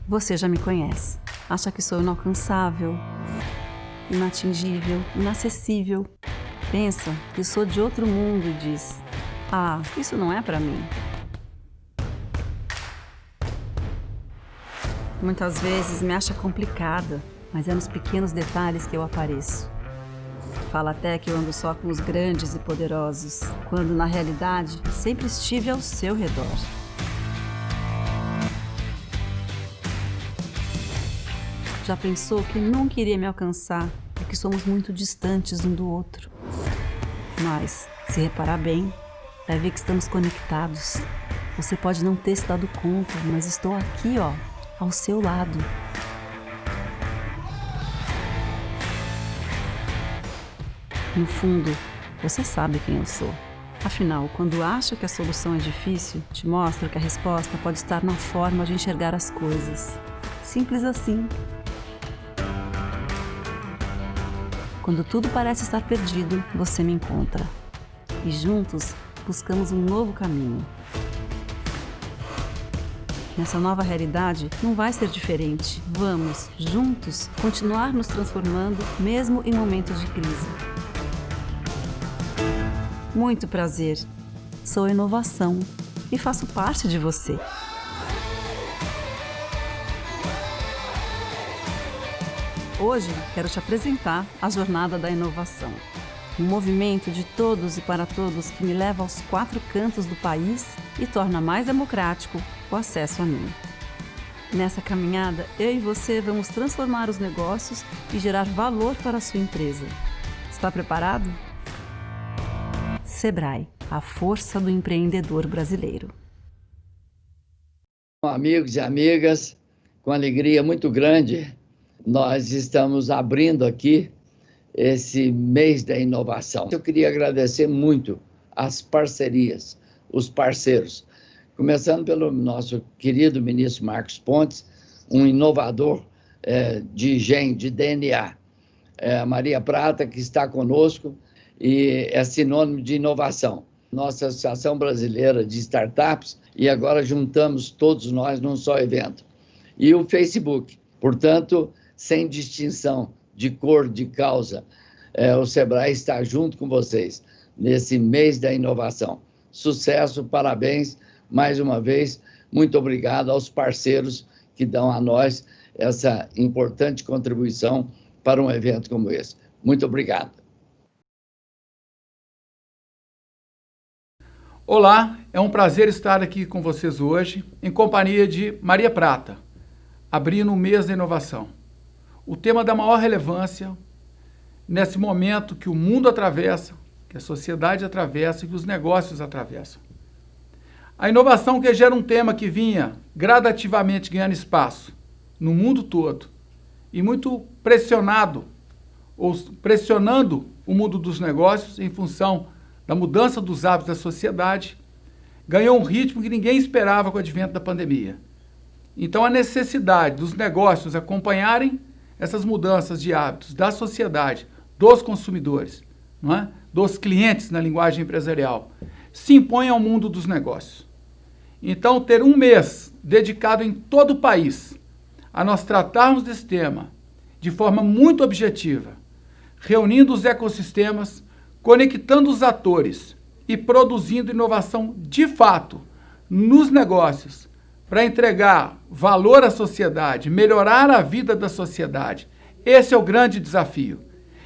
Você já me conhece. Acha que sou inalcançável, inatingível, inacessível. Pensa que sou de outro mundo e diz: ah, isso não é pra mim. Muitas vezes me acha complicada, mas é nos pequenos detalhes que eu apareço. Fala até que eu ando só com os grandes e poderosos, quando na realidade sempre estive ao seu redor. Já pensou que nunca iria me alcançar porque somos muito distantes um do outro? Mas, se reparar bem, vai ver que estamos conectados. Você pode não ter se dado conta, mas estou aqui, ao seu lado. No fundo, você sabe quem eu sou. Afinal, quando acho que a solução é difícil, te mostro que a resposta pode estar na forma de enxergar as coisas. Simples assim. Quando tudo parece estar perdido, você me encontra. E juntos, buscamos um novo caminho. Nessa nova realidade, não vai ser diferente. Vamos, juntos, continuar nos transformando, mesmo em momentos de crise. Muito prazer. Sou Inovação e faço parte de você. Hoje, quero te apresentar a Jornada da Inovação. Um movimento de todos e para todos que me leva aos 4 cantos do país e torna mais democrático o acesso a mim. Nessa caminhada, eu e você vamos transformar os negócios e gerar valor para a sua empresa. Está preparado? Sebrae, a força do empreendedor brasileiro. Amigos e amigas, com alegria muito grande, nós estamos abrindo aqui esse mês da inovação. Eu queria agradecer muito as parcerias, os parceiros, começando pelo nosso querido ministro Marcos Pontes, um inovador de gene, de DNA. A Maria Prata, que está conosco, e é sinônimo de inovação. Nossa Associação Brasileira de Startups, e agora juntamos todos nós num só evento. E o Facebook, portanto, sem distinção de cor, de causa, o Sebrae está junto com vocês nesse mês da inovação. Sucesso, parabéns, mais uma vez, muito obrigado aos parceiros que dão a nós essa importante contribuição para um evento como esse. Muito obrigado. Olá, é um prazer estar aqui com vocês hoje, em companhia de Maria Prata, abrindo o mês da inovação. O tema da maior relevância nesse momento que o mundo atravessa, que a sociedade atravessa e que os negócios atravessam. A inovação que gera um tema que vinha gradativamente ganhando espaço no mundo todo e muito pressionado, ou pressionando o mundo dos negócios em função da mudança dos hábitos da sociedade, ganhou um ritmo que ninguém esperava com o advento da pandemia. Então, a necessidade dos negócios acompanharem essas mudanças de hábitos da sociedade, dos consumidores, não é? Dos clientes na linguagem empresarial, se impõe ao mundo dos negócios. Então, ter um mês dedicado em todo o país a nós tratarmos desse tema de forma muito objetiva, reunindo os ecossistemas, conectando os atores e produzindo inovação de fato nos negócios para entregar valor à sociedade, melhorar a vida da sociedade. Esse é o grande desafio.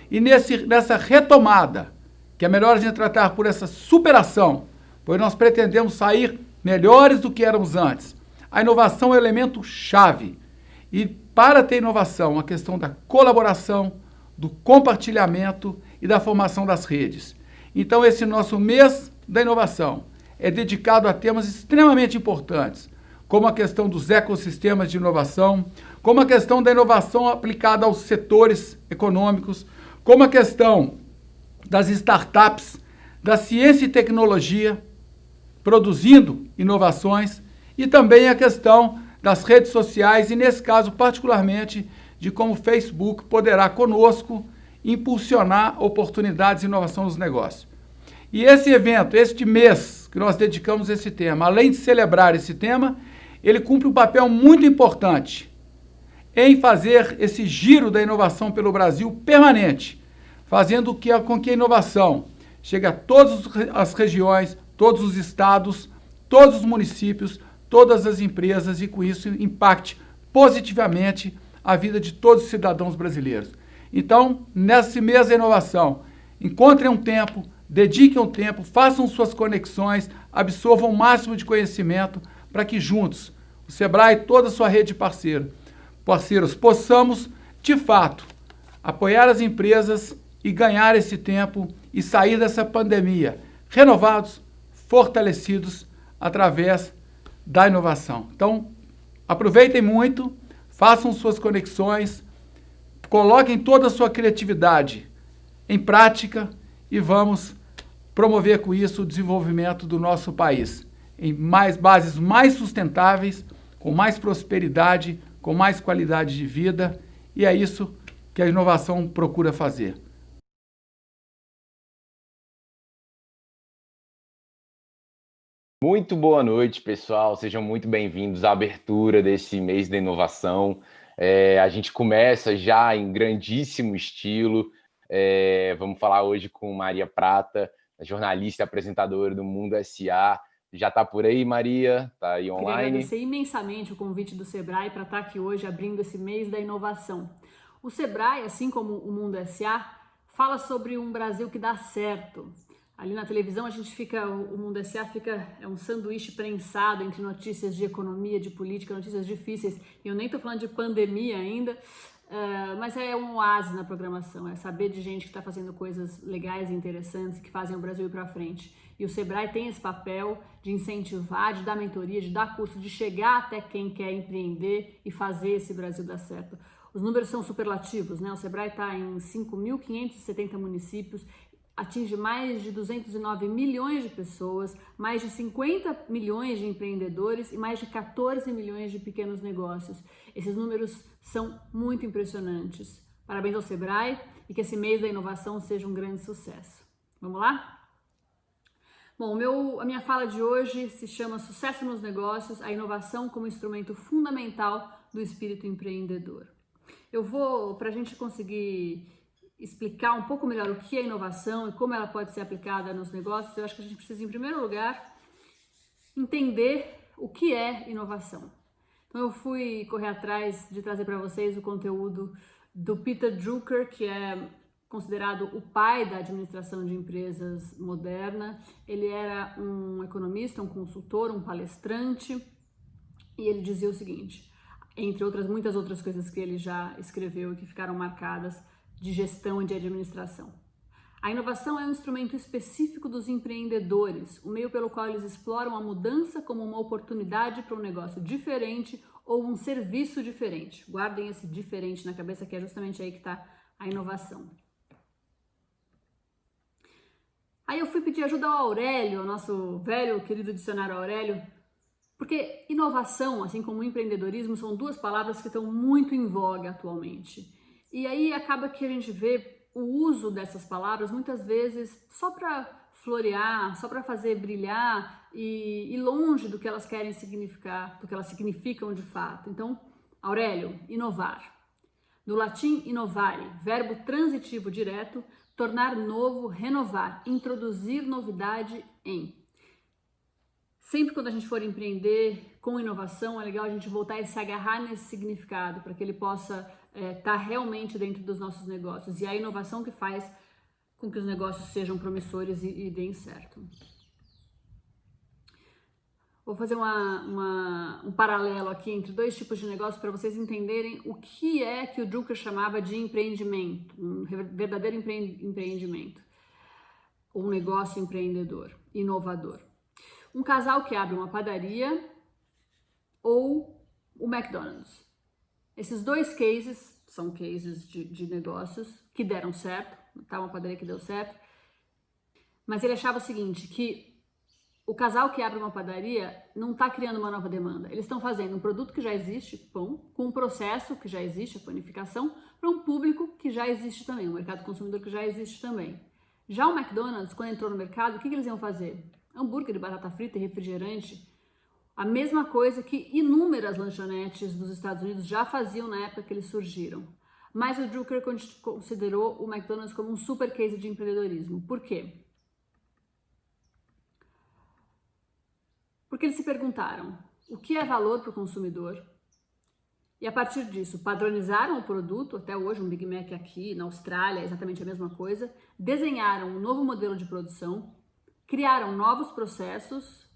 E nessa retomada, que é melhor a gente tratar por essa superação, pois nós pretendemos sair melhores do que éramos antes. A inovação é o elemento chave. E para ter inovação, a questão da colaboração, do compartilhamento e da formação das redes. Então, esse nosso mês da inovação é dedicado a temas extremamente importantes, como a questão dos ecossistemas de inovação, como a questão da inovação aplicada aos setores econômicos, como a questão das startups, da ciência e tecnologia, produzindo inovações, e também a questão das redes sociais, e nesse caso, particularmente, de como o Facebook poderá conosco impulsionar oportunidades de inovação nos negócios. E esse evento, este mês que nós dedicamos a esse tema, além de celebrar esse tema, ele cumpre um papel muito importante em fazer esse giro da inovação pelo Brasil permanente, fazendo com que a inovação chegue a todas as regiões, todos os estados, todos os municípios, todas as empresas e com isso impacte positivamente a vida de todos os cidadãos brasileiros. Então, nesse mês da inovação, encontrem um tempo, dediquem um tempo, façam suas conexões, absorvam o máximo de conhecimento para que juntos, o Sebrae e toda a sua rede de parceiros, possamos, de fato, apoiar as empresas e ganhar esse tempo e sair dessa pandemia renovados, fortalecidos através da inovação. Então, aproveitem muito, façam suas conexões, coloquem toda a sua criatividade em prática e vamos promover com isso o desenvolvimento do nosso país em bases mais sustentáveis, com mais prosperidade, com mais qualidade de vida, e é isso que a inovação procura fazer. Muito boa noite, pessoal. Sejam muito bem-vindos à abertura desse mês da inovação. A gente começa já em grandíssimo estilo. Vamos falar hoje com Maria Prata, jornalista e apresentadora do Mundo SA. Já está por aí, Maria? Está aí online? Queria agradecer imensamente o convite do Sebrae para estar aqui hoje abrindo esse mês da inovação. O Sebrae, assim como o Mundo SA, fala sobre um Brasil que dá certo. Ali na televisão o Mundo SA é um sanduíche prensado entre notícias de economia, de política, notícias difíceis. E eu nem estou falando de pandemia ainda, mas é um oásis na programação, é saber de gente que está fazendo coisas legais e interessantes que fazem o Brasil ir para frente. E o Sebrae tem esse papel de incentivar, de dar mentoria, de dar curso, de chegar até quem quer empreender e fazer esse Brasil dar certo. Os números são superlativos, né? O Sebrae está em 5.570 municípios, atinge mais de 209 milhões de pessoas, mais de 50 milhões de empreendedores e mais de 14 milhões de pequenos negócios. Esses números são muito impressionantes. Parabéns ao Sebrae e que esse mês da inovação seja um grande sucesso. Vamos lá? Bom, a minha fala de hoje se chama Sucesso nos Negócios, a inovação como instrumento fundamental do espírito empreendedor. Para a gente conseguir explicar um pouco melhor o que é inovação e como ela pode ser aplicada nos negócios, eu acho que a gente precisa, em primeiro lugar, entender o que é inovação. Então eu fui correr atrás de trazer para vocês o conteúdo do Peter Drucker, que é considerado o pai da administração de empresas moderna. Ele era um economista, um consultor, um palestrante, e ele dizia o seguinte, entre muitas outras coisas que ele já escreveu e que ficaram marcadas, de gestão e de administração. A inovação é um instrumento específico dos empreendedores, o meio pelo qual eles exploram a mudança como uma oportunidade para um negócio diferente ou um serviço diferente. Guardem esse diferente na cabeça, que é justamente aí que está a inovação. Aí eu fui pedir ajuda ao Aurélio, ao nosso velho querido dicionário Aurélio, porque inovação, assim como empreendedorismo, são duas palavras que estão muito em voga atualmente. E aí acaba que a gente vê o uso dessas palavras muitas vezes só para florear, só para fazer brilhar e longe do que elas querem significar, do que elas significam de fato. Então, Aurélio, inovar. Do latim innovare, verbo transitivo direto, tornar novo, renovar, introduzir novidade em. Sempre quando a gente for empreender com inovação, é legal a gente voltar e se agarrar nesse significado para que ele possa estar realmente dentro dos nossos negócios. E é a inovação que faz com que os negócios sejam promissores e deem certo. Vou fazer um paralelo aqui entre dois tipos de negócios para vocês entenderem o que é que o Drucker chamava de empreendimento, um verdadeiro empreendimento, um negócio empreendedor, inovador. Um casal que abre uma padaria ou o McDonald's. Esses dois cases são cases de negócios que deram certo, tá? Uma padaria que deu certo, mas ele achava o seguinte, que o casal que abre uma padaria não está criando uma nova demanda. Eles estão fazendo um produto que já existe, pão, com um processo que já existe, a panificação, para um público que já existe também, um mercado consumidor que já existe também. Já o McDonald's, quando entrou no mercado, o que eles iam fazer? Hambúrguer de batata frita e refrigerante. A mesma coisa que inúmeras lanchonetes dos Estados Unidos já faziam na época que eles surgiram. Mas o Drucker considerou o McDonald's como um super case de empreendedorismo. Por quê? Porque eles se perguntaram o que é valor para o consumidor e a partir disso padronizaram o produto, até hoje um Big Mac aqui na Austrália é exatamente a mesma coisa, desenharam um novo modelo de produção, criaram novos processos,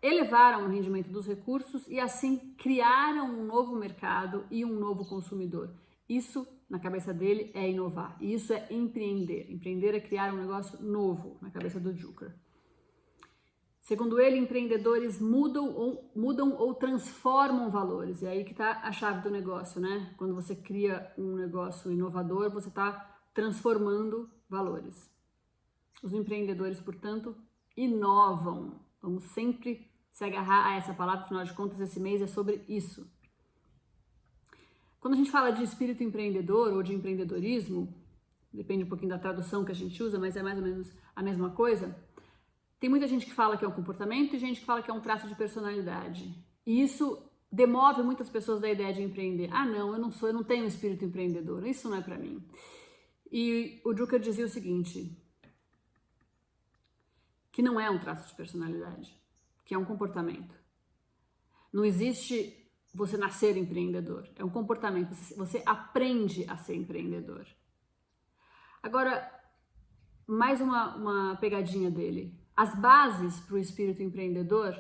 elevaram o rendimento dos recursos e assim criaram um novo mercado e um novo consumidor. Isso, na cabeça dele, é inovar. E isso é empreender. Empreender é criar um negócio novo, na cabeça do Drucker. Segundo ele, empreendedores mudam ou transformam valores. É aí que está a chave do negócio, né? Quando você cria um negócio inovador, você está transformando valores. Os empreendedores, portanto, inovam. Vamos sempre se agarrar a essa palavra, afinal de contas, esse mês é sobre isso. Quando a gente fala de espírito empreendedor ou de empreendedorismo, depende um pouquinho da tradução que a gente usa, mas é mais ou menos a mesma coisa. Tem muita gente que fala que é um comportamento e gente que fala que é um traço de personalidade. E isso demove muitas pessoas da ideia de empreender. Ah, não, eu não tenho espírito empreendedor, isso não é para mim. E o Drucker dizia o seguinte, que não é um traço de personalidade, que é um comportamento. Não existe você nascer empreendedor, é um comportamento, você aprende a ser empreendedor. Agora, mais uma pegadinha dele. As bases para o espírito empreendedor,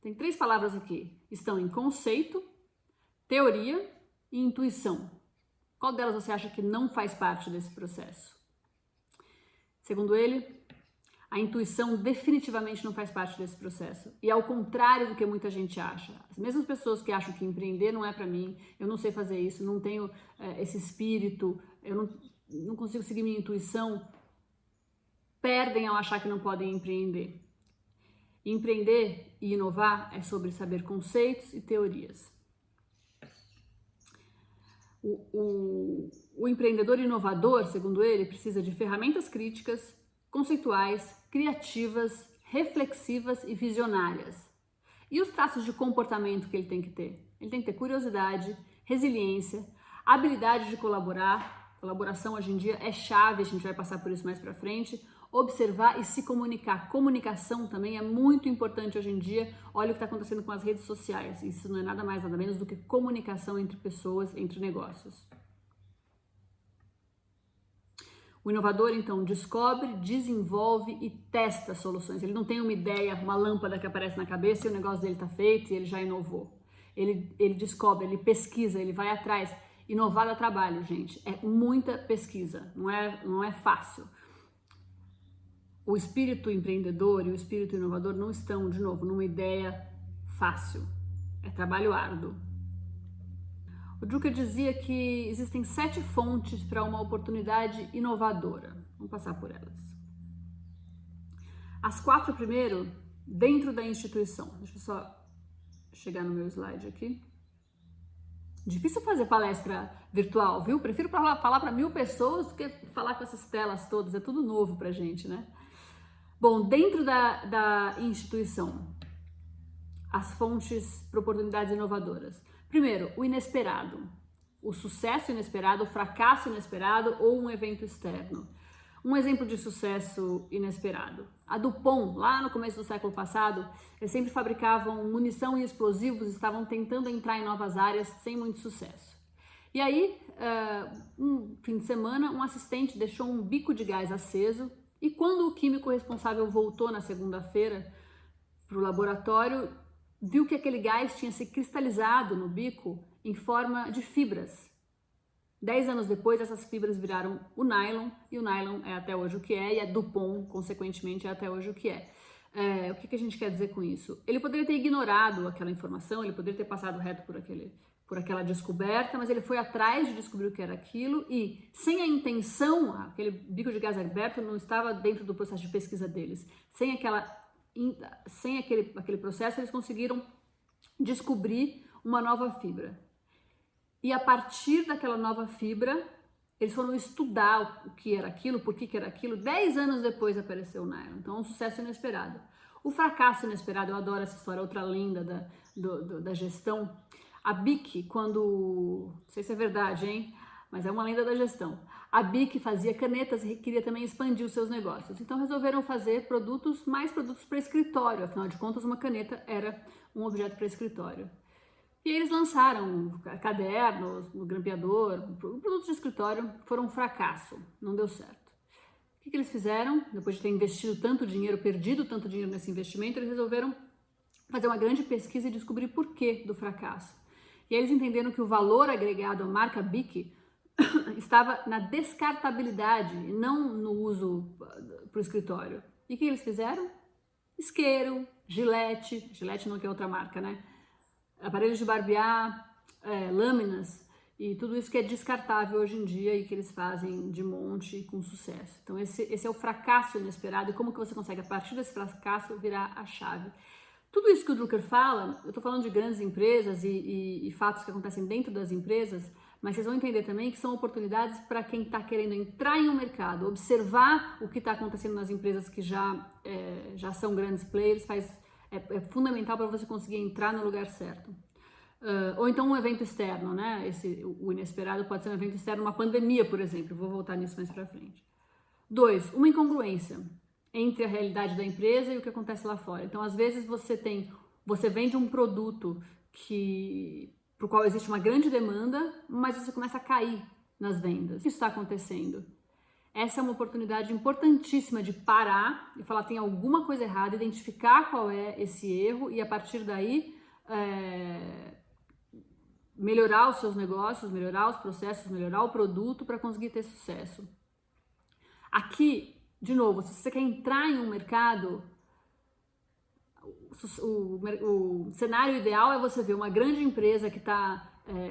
tem 3 palavras aqui, estão em conceito, teoria e intuição. Qual delas você acha que não faz parte desse processo? Segundo ele, a intuição definitivamente não faz parte desse processo. E ao contrário do que muita gente acha. As mesmas pessoas que acham que empreender não é para mim, eu não sei fazer isso, não tenho esse espírito, eu não consigo seguir minha intuição, perdem ao achar que não podem empreender. Empreender e inovar é sobre saber conceitos e teorias. O empreendedor inovador, segundo ele, precisa de ferramentas críticas, conceituais, criativas, reflexivas e visionárias. E os traços de comportamento que ele tem que ter? Ele tem que ter curiosidade, resiliência, habilidade de colaborar. Colaboração hoje em dia é chave, a gente vai passar por isso mais pra frente. Observar e se comunicar. Comunicação também é muito importante hoje em dia. Olha o que está acontecendo com as redes sociais. Isso não é nada mais, nada menos do que comunicação entre pessoas, entre negócios. O inovador, então, descobre, desenvolve e testa soluções. Ele não tem uma ideia, uma lâmpada que aparece na cabeça e o negócio dele está feito e ele já inovou. Ele descobre, ele pesquisa, ele vai atrás. Inovar dá trabalho, gente. É muita pesquisa, não é fácil. O espírito empreendedor e o espírito inovador não estão, de novo, numa ideia fácil. É trabalho árduo. O Drucker dizia que existem 7 fontes para uma oportunidade inovadora. Vamos passar por elas. As 4 primeiro, dentro da instituição. Deixa eu só chegar no meu slide aqui. Difícil fazer palestra virtual, viu? Prefiro falar para 1000 pessoas do que falar com essas telas todas. É tudo novo pra gente, né? Bom, dentro da instituição, as fontes para oportunidades inovadoras. Primeiro, o inesperado, o sucesso inesperado, o fracasso inesperado ou um evento externo. Um exemplo de sucesso inesperado. A DuPont, lá no começo do século passado, eles sempre fabricavam munição e explosivos, estavam tentando entrar em novas áreas sem muito sucesso. E aí, um fim de semana, um assistente deixou um bico de gás aceso e quando o químico responsável voltou na segunda-feira para o laboratório, viu que aquele gás tinha se cristalizado no bico em forma de fibras. 10 anos depois, essas fibras viraram o nylon, e o nylon é até hoje o que é, e a DuPont, consequentemente, é até hoje o que é. O que a gente quer dizer com isso? Ele poderia ter ignorado aquela informação, ele poderia ter passado reto por aquela descoberta, mas ele foi atrás de descobrir o que era aquilo, e sem a intenção, aquele bico de gás aberto não estava dentro do processo de pesquisa deles. Sem aquele processo, eles conseguiram descobrir uma nova fibra. E a partir daquela nova fibra, eles foram estudar o que era aquilo, por que era aquilo. 10 anos depois apareceu o nylon. Então, um sucesso inesperado. O fracasso inesperado, eu adoro essa história, outra lenda da gestão. A BIC, não sei se é verdade, hein? Mas é uma lenda da gestão. A BIC fazia canetas e queria também expandir os seus negócios. Então resolveram fazer mais produtos para escritório. Afinal de contas, uma caneta era um objeto para escritório. E eles lançaram cadernos, o grampeador, produtos de escritório, foram um fracasso, não deu certo. O que eles fizeram? Depois de ter investido tanto dinheiro, perdido tanto dinheiro nesse investimento, eles resolveram fazer uma grande pesquisa e descobrir por que do fracasso. E aí eles entenderam que o valor agregado à marca BIC estava na descartabilidade e não no uso para o escritório. E o que eles fizeram? Isqueiro, Gillette não que é outra marca, né? Aparelhos de barbear, lâminas e tudo isso que é descartável hoje em dia e que eles fazem de monte e com sucesso. Então esse é o fracasso inesperado e como que você consegue a partir desse fracasso virar a chave. Tudo isso que o Drucker fala, eu estou falando de grandes empresas e fatos que acontecem dentro das empresas, mas vocês vão entender também que são oportunidades para quem está querendo entrar em um mercado, observar o que está acontecendo nas empresas que já são grandes players, é fundamental para você conseguir entrar no lugar certo. Ou então um evento externo, né? O inesperado pode ser um evento externo, uma pandemia, por exemplo. Vou voltar nisso mais para frente. 2, uma incongruência entre a realidade da empresa e o que acontece lá fora. Então, às vezes você vende um produto para o qual existe uma grande demanda, mas você começa a cair nas vendas. O que está acontecendo? Essa é uma oportunidade importantíssima de parar e falar tem alguma coisa errada, identificar qual é esse erro e a partir daí melhorar os seus negócios, melhorar os processos, melhorar o produto para conseguir ter sucesso. Aqui, de novo, se você quer entrar em um mercado, o cenário ideal é você ver uma grande empresa que está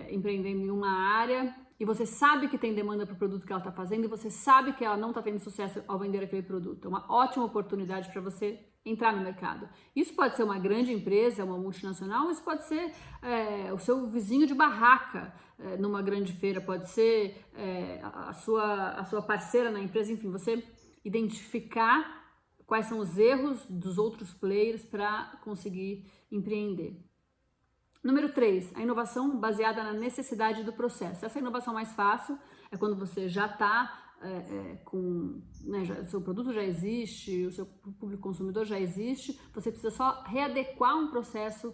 empreendendo em uma área e você sabe que tem demanda para o produto que ela está fazendo e você sabe que ela não está tendo sucesso ao vender aquele produto. É uma ótima oportunidade para você entrar no mercado. Isso pode ser uma grande empresa, uma multinacional, isso pode ser o seu vizinho de barraca numa grande feira, pode ser a sua parceira na empresa, enfim, você identificar quais são os erros dos outros players para conseguir empreender. Número 3, a inovação baseada na necessidade do processo. Essa é a inovação mais fácil, é quando você já está o seu produto já existe, o seu público consumidor já existe, você precisa só readequar um processo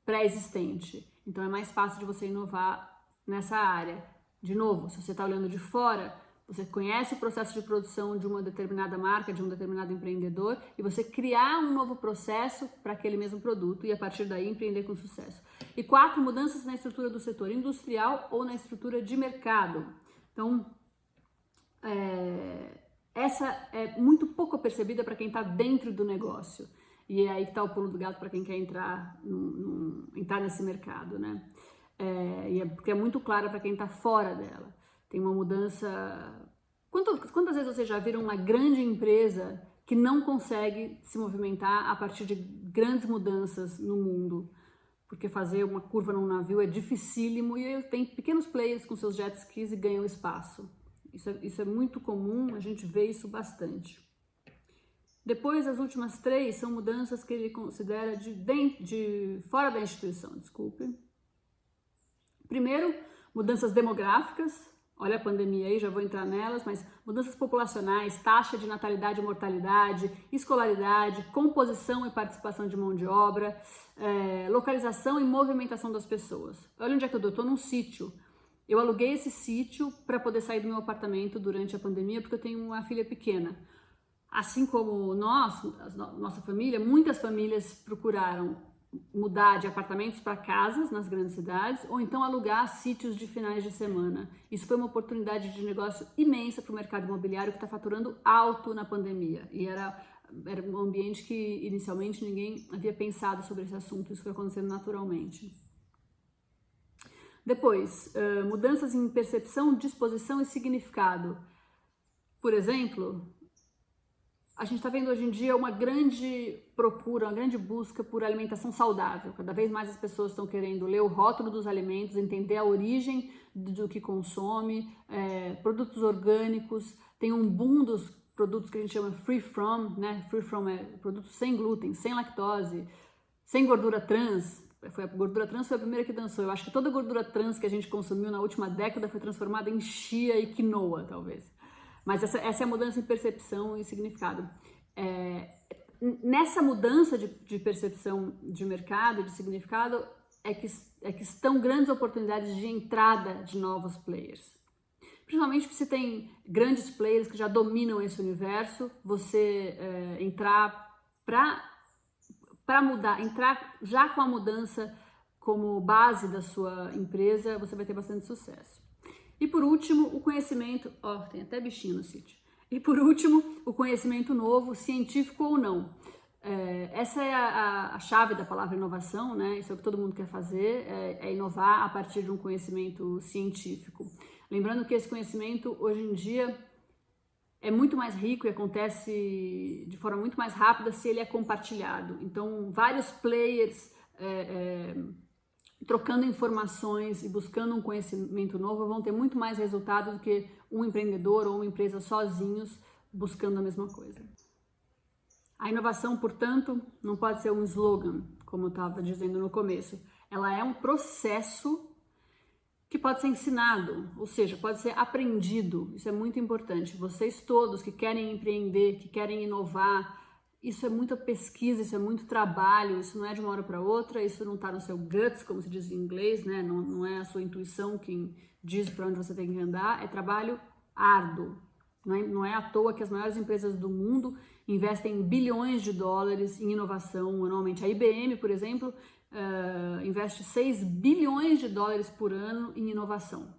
pré-existente. Então é mais fácil de você inovar nessa área. De novo, se você está olhando de fora, você conhece o processo de produção de uma determinada marca, de um determinado empreendedor, e você criar um novo processo para aquele mesmo produto e a partir daí empreender com sucesso. E 4, mudanças na estrutura do setor industrial ou na estrutura de mercado. Então, essa é muito pouco percebida para quem está dentro do negócio. E é aí que está o pulo do gato para quem quer entrar nesse mercado, né? Porque é muito clara para quem está fora dela. Tem uma mudança... Quantas vezes vocês já viram uma grande empresa que não consegue se movimentar a partir de grandes mudanças no mundo? Porque fazer uma curva num navio é dificílimo e tem pequenos players com seus jet skis e ganham espaço. Isso é muito comum, a gente vê isso bastante. Depois, as últimas 3 são mudanças que ele considera de fora da instituição, desculpe. Primeiro, mudanças demográficas. Olha a pandemia aí, já vou entrar nelas, mas mudanças populacionais, taxa de natalidade e mortalidade, escolaridade, composição e participação de mão de obra, localização e movimentação das pessoas. Olha onde é que eu estou num sítio. Eu aluguei esse sítio para poder sair do meu apartamento durante a pandemia, porque eu tenho uma filha pequena. Assim como nossa família, muitas famílias procuraram mudar de apartamentos para casas nas grandes cidades, ou então alugar sítios de finais de semana. Isso foi uma oportunidade de negócio imensa para o mercado imobiliário que está faturando alto na pandemia. E era um ambiente que inicialmente ninguém havia pensado sobre esse assunto, isso foi acontecendo naturalmente. Depois, mudanças em percepção, disposição e significado. Por exemplo, a gente está vendo hoje em dia uma grande procura, uma grande busca por alimentação saudável. Cada vez mais as pessoas estão querendo ler o rótulo dos alimentos, entender a origem do que consome, produtos orgânicos. Tem um boom produtos que a gente chama free from, né? Free from é produtos sem glúten, sem lactose, sem gordura trans. A gordura trans foi a primeira que dançou. Eu acho que toda gordura trans que a gente consumiu na última década foi transformada em chia e quinoa, talvez. Mas essa é a mudança em percepção e significado. Nessa mudança de percepção de mercado, de significado, é que estão grandes oportunidades de entrada de novos players. Principalmente que você tem grandes players que já dominam esse universo, você entrar para mudar, entrar já com a mudança como base da sua empresa, você vai ter bastante sucesso. E por último, o conhecimento, tem até bichinho no sítio. E por último, o conhecimento novo, científico ou não. Essa é a chave da palavra inovação, né? Isso é o que todo mundo quer fazer, é inovar a partir de um conhecimento científico. Lembrando que esse conhecimento, hoje em dia, é muito mais rico e acontece de forma muito mais rápida se ele é compartilhado. Então, vários players trocando informações e buscando um conhecimento novo vão ter muito mais resultado do que um empreendedor ou uma empresa sozinhos buscando a mesma coisa. A inovação, portanto, não pode ser um slogan, como eu estava dizendo no começo. Ela é um processo que pode ser ensinado, ou seja, pode ser aprendido. Isso é muito importante. Vocês todos que querem empreender, que querem inovar, isso é muita pesquisa, isso é muito trabalho, isso não é de uma hora para outra, isso não está no seu guts, como se diz em inglês, né? Não é a sua intuição quem diz para onde você tem que andar, é trabalho árduo. Não é à toa que as maiores empresas do mundo investem bilhões de dólares em inovação anualmente. A IBM, por exemplo, investe 6 bilhões de dólares por ano em inovação.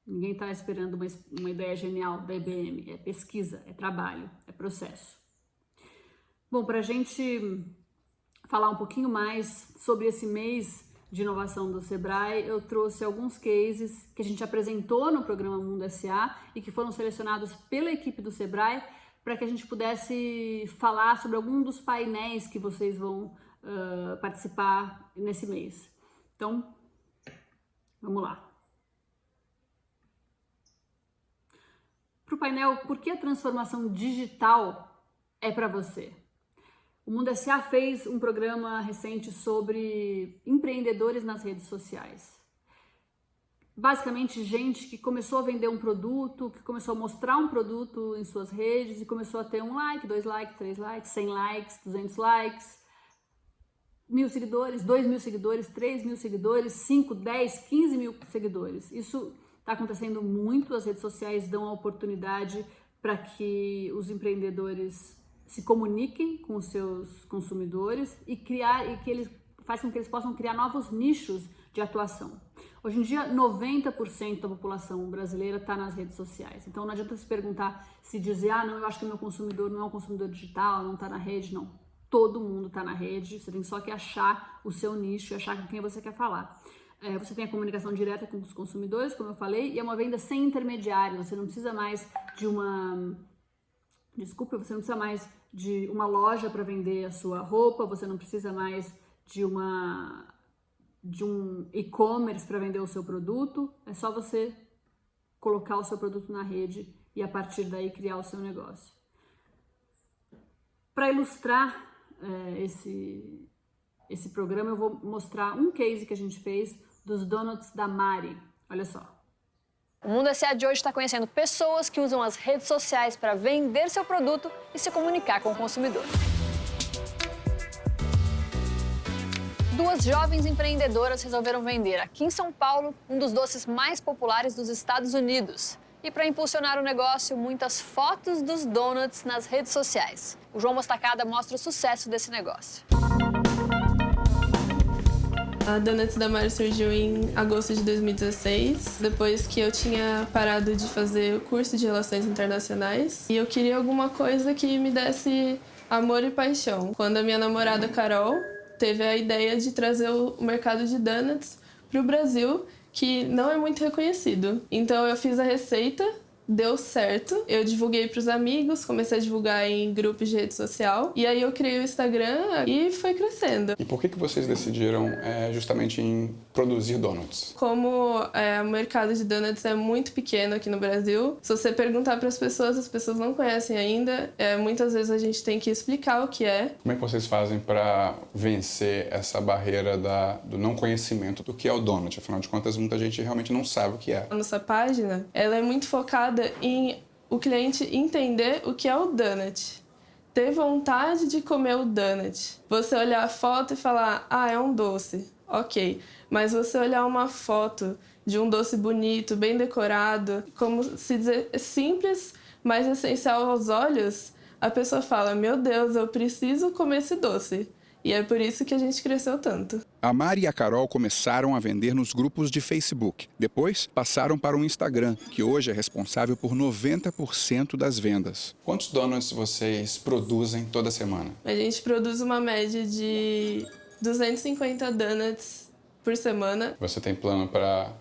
Ninguém está esperando uma ideia genial da IBM. É pesquisa, é trabalho, é processo. Bom, para a gente falar um pouquinho mais sobre esse mês de inovação do Sebrae, eu trouxe alguns cases que a gente apresentou no programa Mundo S.A. e que foram selecionados pela equipe do Sebrae para que a gente pudesse falar sobre algum dos painéis que vocês vão participar nesse mês. Então, vamos lá. Para o painel, por que a transformação digital é para você? O Mundo S.A. fez um programa recente sobre empreendedores nas redes sociais. Basicamente, gente que começou a vender um produto, que começou a mostrar um produto em suas redes e começou a ter 1 like, 2 likes, 3 likes, 100 likes, 200 likes, 1.000 seguidores, 2.000 seguidores, 3.000 seguidores, 5, 10, 15 mil seguidores. Isso está acontecendo muito, as redes sociais dão a oportunidade para que os empreendedores se comuniquem com os seus consumidores e que eles faz com que eles possam criar novos nichos de atuação. Hoje em dia, 90% da população brasileira está nas redes sociais. Então, não adianta se perguntar, se dizer, não, eu acho que meu consumidor não é um consumidor digital, não está na rede. Não, todo mundo está na rede, você tem só que achar o seu nicho e achar com quem você quer falar. Você tem a comunicação direta com os consumidores, como eu falei, e é uma venda sem intermediário. Você não precisa mais de você não precisa mais de uma loja para vender a sua roupa, você não precisa mais de um e-commerce para vender o seu produto, é só você colocar o seu produto na rede e a partir daí criar o seu negócio. Para ilustrar esse programa, eu vou mostrar um case que a gente fez dos donuts da Mari. Olha só. O Mundo S.A. de hoje está conhecendo pessoas que usam as redes sociais para vender seu produto e se comunicar com o consumidor. 2 jovens empreendedoras resolveram vender aqui em São Paulo um dos doces mais populares dos Estados Unidos. E para impulsionar o negócio, muitas fotos dos donuts nas redes sociais. O João Mostacada mostra o sucesso desse negócio. A Donuts da Mari surgiu em agosto de 2016, depois que eu tinha parado de fazer o curso de Relações Internacionais. E eu queria alguma coisa que me desse amor e paixão. Quando a minha namorada Carol teve a ideia de trazer o mercado de donuts para o Brasil, que não é muito reconhecido. Então eu fiz a receita deu certo. Eu divulguei para os amigos, comecei a divulgar em grupos de rede social. E aí eu criei o Instagram e foi crescendo. E por que vocês decidiram justamente em produzir donuts? Como o mercado de donuts é muito pequeno aqui no Brasil, se você perguntar para as pessoas não conhecem ainda. Muitas vezes a gente tem que explicar o que é. Como é que vocês fazem para vencer essa barreira do não conhecimento do que é o donut? Afinal de contas, muita gente realmente não sabe o que é. A nossa página, ela é muito focada em o cliente entender o que é o donut. Ter vontade de comer o donut. Você olhar a foto e falar, é um doce. Ok. Mas você olhar uma foto de um doce bonito, bem decorado, como se dizer, simples, mas essencial aos olhos, a pessoa fala, meu Deus, eu preciso comer esse doce. E é por isso que a gente cresceu tanto. A Mari e a Carol começaram a vender nos grupos de Facebook. Depois, passaram para o Instagram, que hoje é responsável por 90% das vendas. Quantos donuts vocês produzem toda semana? A gente produz uma média de 250 donuts por semana. Você tem plano para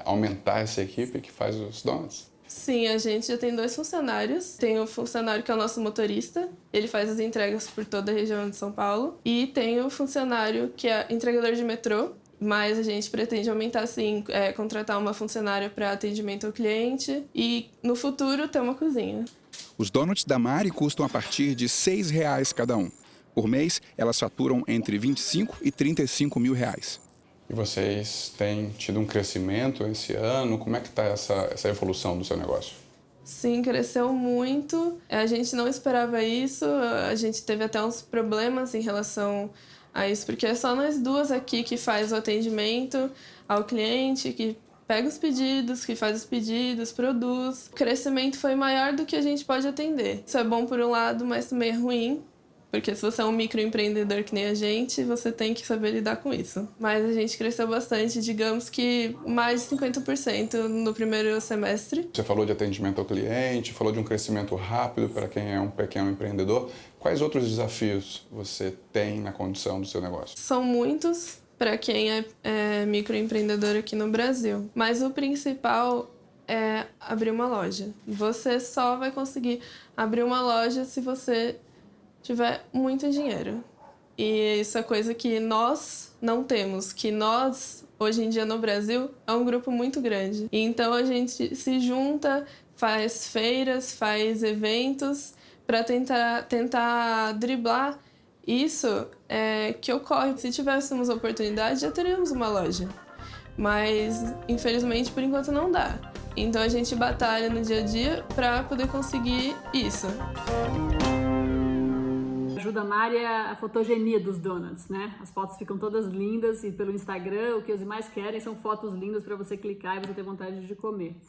aumentar essa equipe que faz os donuts? Sim, a gente já tem 2 funcionários. Tem o funcionário que é o nosso motorista, ele faz as entregas por toda a região de São Paulo. E tem o funcionário que é entregador de metrô, mas a gente pretende aumentar, sim, contratar uma funcionária para atendimento ao cliente e, no futuro, ter uma cozinha. Os donuts da Mari custam a partir de R$ 6 cada um. Por mês, elas faturam entre 25 e 35 mil reais. E vocês têm tido um crescimento esse ano? Como é que está essa evolução do seu negócio? Sim, cresceu muito. A gente não esperava isso. A gente teve até uns problemas em relação a isso, porque é só nós duas aqui que faz o atendimento ao cliente, que pega os pedidos, que faz os pedidos, produz. O crescimento foi maior do que a gente pode atender. Isso é bom por um lado, mas também é ruim. Porque se você é um microempreendedor que nem a gente, você tem que saber lidar com isso. Mas a gente cresceu bastante, digamos que mais de 50% no primeiro semestre. Você falou de atendimento ao cliente, falou de um crescimento rápido para quem é um pequeno empreendedor. Quais outros desafios você tem na condução do seu negócio? São muitos para quem é microempreendedor aqui no Brasil. Mas o principal é abrir uma loja. Você só vai conseguir abrir uma loja se você tiver muito dinheiro. E isso é coisa que nós não temos, que nós, hoje em dia no Brasil, é um grupo muito grande. E então a gente se junta, faz feiras, faz eventos para tentar driblar isso que ocorre. Se tivéssemos oportunidade, já teríamos uma loja. Mas, infelizmente, por enquanto não dá. Então a gente batalha no dia a dia para poder conseguir isso. Ajuda a Mari a fotogenia dos donuts, né? As fotos ficam todas lindas e pelo Instagram o que eles mais querem são fotos lindas para você clicar e você ter vontade de comer.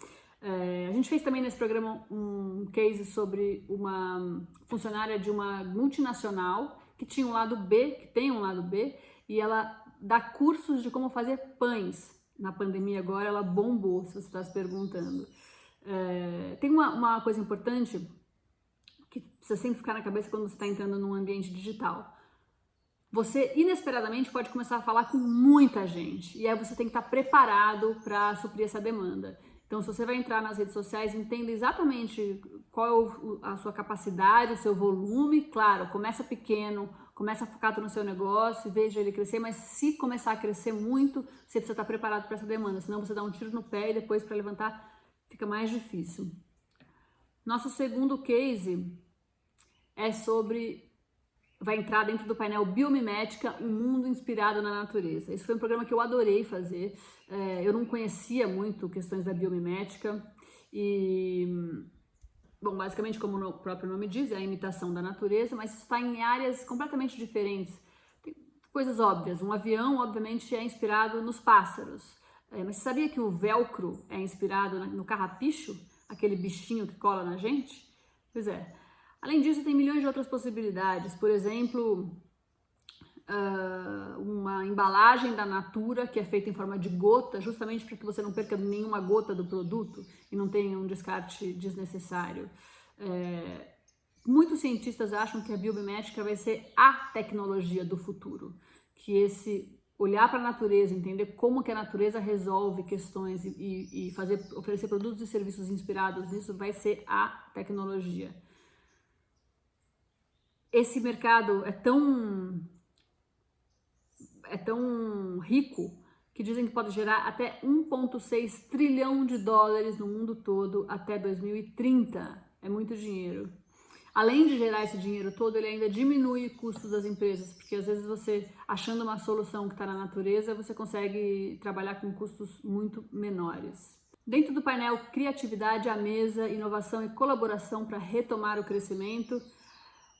A gente fez também nesse programa um case sobre uma funcionária de uma multinacional que tinha um lado B, que tem um lado B, e ela dá cursos de como fazer pães. Na pandemia agora ela bombou, se você está se perguntando. Tem uma coisa importante que precisa sempre ficar na cabeça quando você está entrando num ambiente digital. Você, inesperadamente, pode começar a falar com muita gente. E aí você tem que estar preparado para suprir essa demanda. Então, se você vai entrar nas redes sociais, entenda exatamente qual é a sua capacidade, o seu volume. Claro, começa pequeno, começa focado no seu negócio, veja ele crescer. Mas se começar a crescer muito, você precisa estar preparado para essa demanda. Senão você dá um tiro no pé e depois para levantar fica mais difícil. Nosso segundo case vai entrar dentro do painel Biomimética, um mundo inspirado na natureza. Esse foi um programa que eu adorei fazer. Eu não conhecia muito questões da biomimética e, bom, basicamente, como o próprio nome diz, é a imitação da natureza, mas está em áreas completamente diferentes. Tem coisas óbvias. Um avião, obviamente, é inspirado nos pássaros. Mas você sabia que o velcro é inspirado no carrapicho? Aquele bichinho que cola na gente? Pois é. Além disso, tem milhões de outras possibilidades. Por exemplo, uma embalagem da Natura que é feita em forma de gota, justamente para que você não perca nenhuma gota do produto e não tenha um descarte desnecessário. Muitos cientistas acham que a biomimética vai ser a tecnologia do futuro, que esse olhar para a natureza, entender como que a natureza resolve questões e oferecer produtos e serviços inspirados nisso, vai ser a tecnologia. Esse mercado é tão rico que dizem que pode gerar até 1,6 trilhão de dólares no mundo todo até 2030. É muito dinheiro. Além de gerar esse dinheiro todo, ele ainda diminui custos das empresas, porque às vezes você, achando uma solução que está na natureza, você consegue trabalhar com custos muito menores. Dentro do painel Criatividade à Mesa, Inovação e Colaboração para Retomar o Crescimento,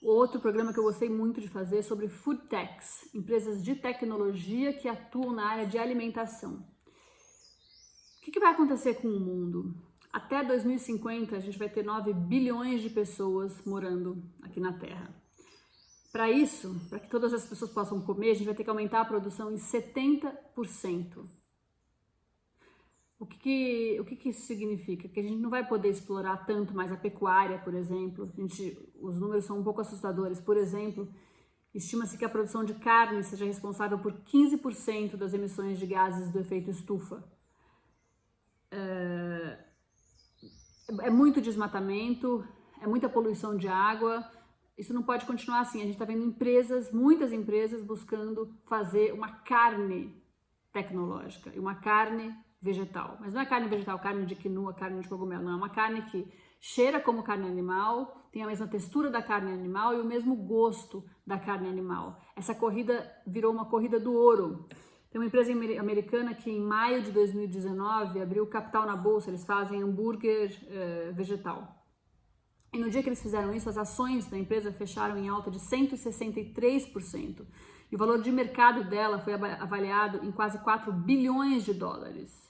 outro programa que eu gostei muito de fazer é sobre Food Techs, empresas de tecnologia que atuam na área de alimentação. O que vai acontecer com o mundo? Até 2050, a gente vai ter 9 bilhões de pessoas morando aqui na Terra. Para isso, para que todas as pessoas possam comer, a gente vai ter que aumentar a produção em 70%. O que isso significa? Que a gente não vai poder explorar tanto mais a pecuária, por exemplo. Os números são um pouco assustadores. Por exemplo, estima-se que a produção de carne seja responsável por 15% das emissões de gases do efeito estufa. É muito desmatamento, é muita poluição de água. Isso não pode continuar assim. A gente está vendo muitas empresas buscando fazer uma carne tecnológica e uma carne vegetal. Mas não é carne vegetal, carne de quinoa, carne de cogumelo. Não, é uma carne que cheira como carne animal, tem a mesma textura da carne animal e o mesmo gosto da carne animal. Essa corrida virou uma corrida do ouro. Tem uma empresa americana que em maio de 2019 abriu capital na bolsa, eles fazem hambúrguer vegetal. E no dia que eles fizeram isso, as ações da empresa fecharam em alta de 163%. E o valor de mercado dela foi avaliado em quase 4 bilhões de dólares.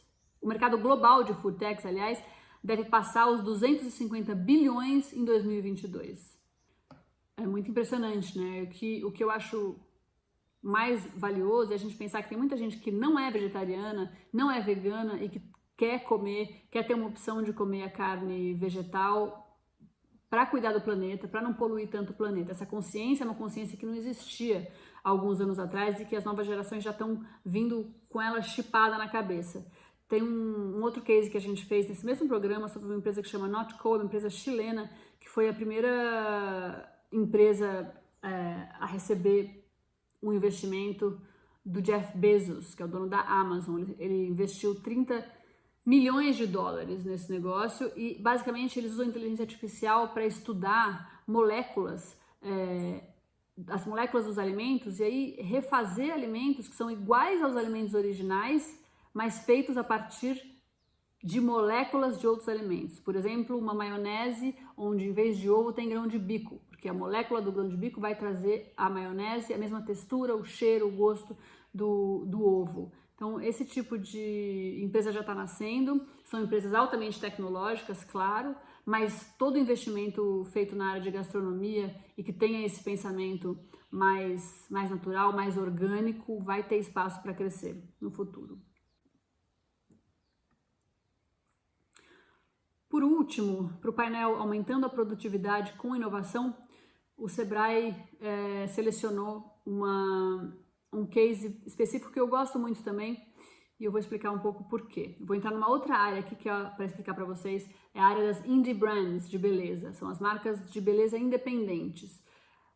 O mercado global de food techs, aliás, deve passar os 250 bilhões em 2022. É muito impressionante, né? O que eu acho mais valioso é a gente pensar que tem muita gente que não é vegetariana, não é vegana e que quer ter uma opção de comer a carne vegetal para cuidar do planeta, para não poluir tanto o planeta. Essa consciência é uma consciência que não existia há alguns anos atrás e que as novas gerações já estão vindo com ela chipada na cabeça. Tem um outro case que a gente fez nesse mesmo programa sobre uma empresa que chama Notco, uma empresa chilena, que foi a primeira empresa a receber um investimento do Jeff Bezos, que é o dono da Amazon. Ele investiu 30 milhões de dólares nesse negócio e basicamente eles usam inteligência artificial para estudar moléculas, as moléculas dos alimentos e aí refazer alimentos que são iguais aos alimentos originais, mas feitos a partir de moléculas de outros alimentos. Por exemplo, uma maionese onde em vez de ovo tem grão de bico, porque a molécula do grão de bico vai trazer à maionese a mesma textura, o cheiro, o gosto do ovo. Então, esse tipo de empresa já está nascendo, são empresas altamente tecnológicas, claro, mas todo investimento feito na área de gastronomia e que tenha esse pensamento mais natural, mais orgânico, vai ter espaço para crescer no futuro. Por último, para o painel Aumentando a Produtividade com Inovação, o Sebrae selecionou um case específico que eu gosto muito também e eu vou explicar um pouco por quê. Eu vou entrar numa outra área aqui que para explicar para vocês, é a área das indie brands de beleza, são as marcas de beleza independentes.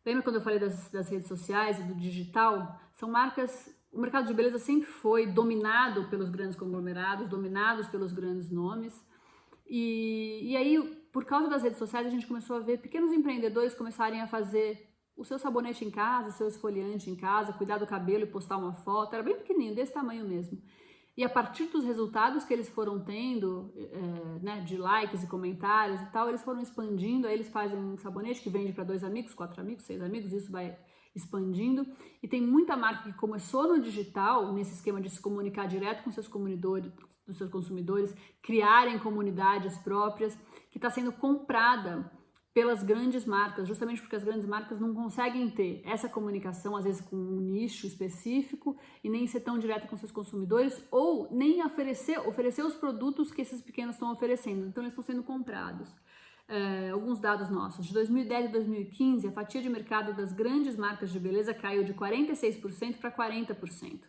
Lembra quando eu falei das redes sociais e do digital? São marcas, o mercado de beleza sempre foi dominado pelos grandes conglomerados, dominados pelos grandes nomes. E aí, por causa das redes sociais, a gente começou a ver pequenos empreendedores começarem a fazer o seu sabonete em casa, o seu esfoliante em casa, cuidar do cabelo e postar uma foto. Era bem pequenininho, desse tamanho mesmo. E a partir dos resultados que eles foram tendo, de likes e comentários e tal, eles foram expandindo. Aí eles fazem um sabonete que vende para 2 amigos, 4 amigos, 6 amigos, isso vai expandindo. E tem muita marca que começou no digital, nesse esquema de se comunicar direto com seus consumidores, criarem comunidades próprias, que está sendo comprada pelas grandes marcas, justamente porque as grandes marcas não conseguem ter essa comunicação, às vezes com um nicho específico, e nem ser tão direta com seus consumidores, ou nem oferecer os produtos que esses pequenos estão oferecendo. Então eles estão sendo comprados. Alguns dados nossos. De 2010 a 2015, a fatia de mercado das grandes marcas de beleza caiu de 46% para 40%.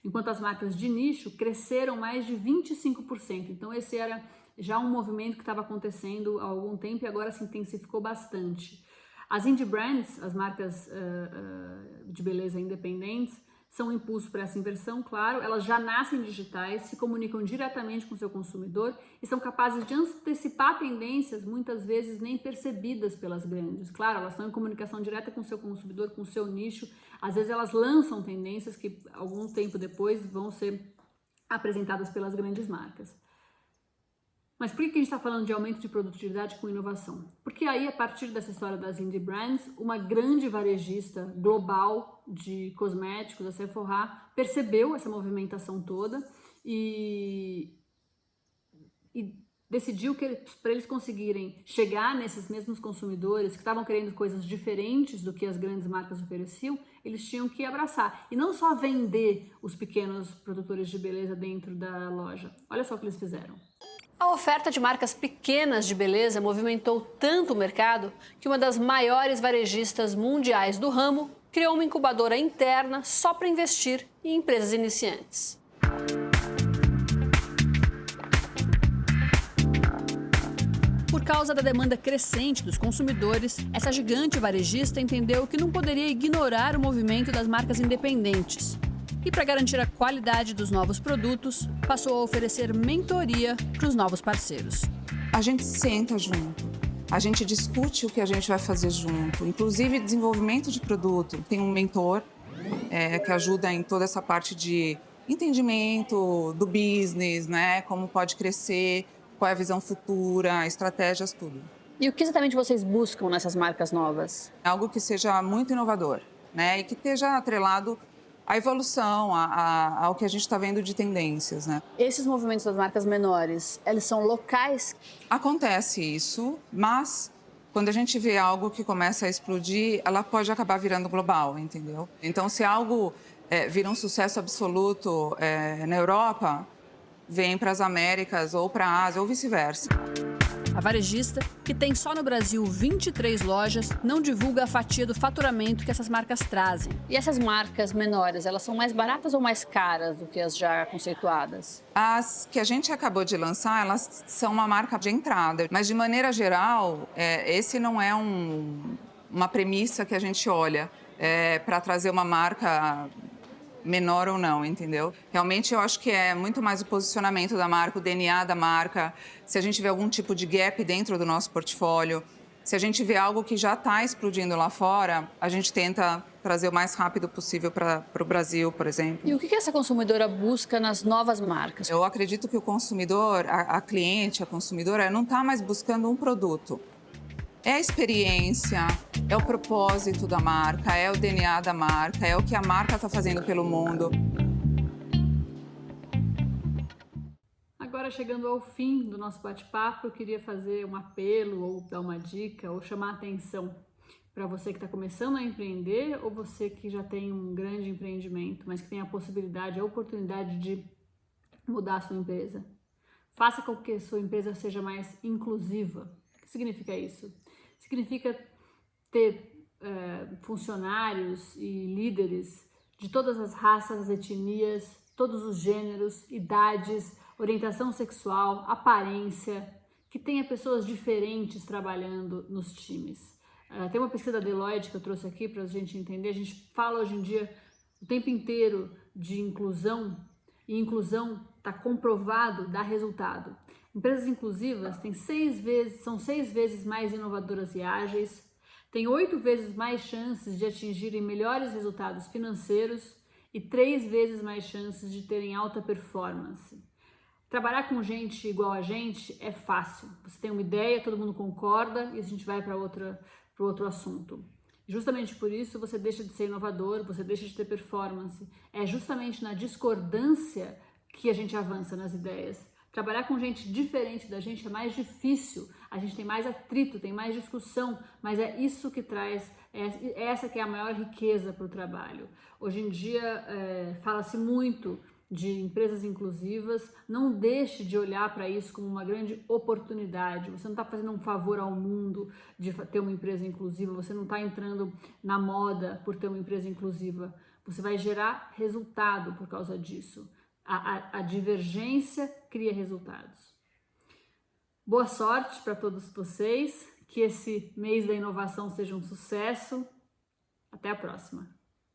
enquanto as marcas de nicho cresceram mais de 25%. Então esse era já um movimento que estava acontecendo há algum tempo e agora se intensificou bastante. As indie brands, as marcas de beleza independentes, são um impulso para essa inversão, claro. Elas já nascem digitais, se comunicam diretamente com o seu consumidor e são capazes de antecipar tendências, muitas vezes nem percebidas pelas grandes. Claro, elas estão em comunicação direta com o seu consumidor, com o seu nicho. Às vezes elas lançam tendências que algum tempo depois vão ser apresentadas pelas grandes marcas. Mas por que a gente está falando de aumento de produtividade com inovação? Porque aí, a partir dessa história das indie brands, uma grande varejista global de cosméticos, a Sephora, percebeu essa movimentação toda e decidiu que para eles conseguirem chegar nesses mesmos consumidores que estavam querendo coisas diferentes do que as grandes marcas ofereciam, eles tinham que abraçar. E não só vender os pequenos produtores de beleza dentro da loja. Olha só o que eles fizeram. A oferta de marcas pequenas de beleza movimentou tanto o mercado que uma das maiores varejistas mundiais do ramo criou uma incubadora interna só para investir em empresas iniciantes. Por causa da demanda crescente dos consumidores, essa gigante varejista entendeu que não poderia ignorar o movimento das marcas independentes. E para garantir a qualidade dos novos produtos, passou a oferecer mentoria para os novos parceiros. A gente senta junto, a gente discute o que a gente vai fazer junto, inclusive desenvolvimento de produto. Tem um mentor que ajuda em toda essa parte de entendimento do business, né? Como pode crescer, qual é a visão futura, estratégias, tudo. E o que exatamente vocês buscam nessas marcas novas? Algo que seja muito inovador, né? E que esteja atrelado à evolução, ao que a gente está vendo de tendências, né? Esses movimentos das marcas menores, eles são locais? Acontece isso, mas quando a gente vê algo que começa a explodir, ela pode acabar virando global, entendeu? Então, se algo vira um sucesso absoluto na Europa, vem para as Américas ou para a Ásia ou vice-versa. A varejista, que tem só no Brasil 23 lojas, não divulga a fatia do faturamento que essas marcas trazem. E essas marcas menores, elas são mais baratas ou mais caras do que as já conceituadas? As que a gente acabou de lançar, elas são uma marca de entrada. Mas, de maneira geral, esse não é uma premissa que a gente olha para trazer uma marca menor ou não, entendeu? Realmente eu acho que é muito mais o posicionamento da marca, o DNA da marca, se a gente vê algum tipo de gap dentro do nosso portfólio, se a gente vê algo que já está explodindo lá fora, a gente tenta trazer o mais rápido possível para o Brasil, por exemplo. E o que essa consumidora busca nas novas marcas? Eu acredito que o consumidor, a cliente, a consumidora, não está mais buscando um produto. É a experiência, é o propósito da marca, é o DNA da marca, é o que a marca está fazendo pelo mundo. Agora, chegando ao fim do nosso bate-papo, eu queria fazer um apelo ou dar uma dica ou chamar a atenção para você que está começando a empreender ou você que já tem um grande empreendimento, mas que tem a possibilidade, a oportunidade de mudar a sua empresa. Faça com que a sua empresa seja mais inclusiva. O que significa isso? Significa ter funcionários e líderes de todas as raças, etnias, todos os gêneros, idades, orientação sexual, aparência, que tenha pessoas diferentes trabalhando nos times. Tem uma pesquisa da Deloitte que eu trouxe aqui para a gente entender. A gente fala hoje em dia o tempo inteiro de inclusão, e inclusão está comprovado, dá resultado. Empresas inclusivas são 6 vezes mais inovadoras e ágeis, têm 8 vezes mais chances de atingirem melhores resultados financeiros e 3 vezes mais chances de terem alta performance. Trabalhar com gente igual a gente é fácil. Você tem uma ideia, todo mundo concorda e a gente vai para outro assunto. Justamente por isso você deixa de ser inovador, você deixa de ter performance. É justamente na discordância que a gente avança nas ideias. Trabalhar com gente diferente da gente é mais difícil, a gente tem mais atrito, tem mais discussão, mas é isso que traz, essa que é a maior riqueza para o trabalho. Hoje em dia fala-se muito de empresas inclusivas, não deixe de olhar para isso como uma grande oportunidade. Você não está fazendo um favor ao mundo de ter uma empresa inclusiva, você não está entrando na moda por ter uma empresa inclusiva. Você vai gerar resultado por causa disso. A divergência cria resultados. Boa sorte para todos vocês, que esse mês da inovação seja um sucesso. Até a próxima!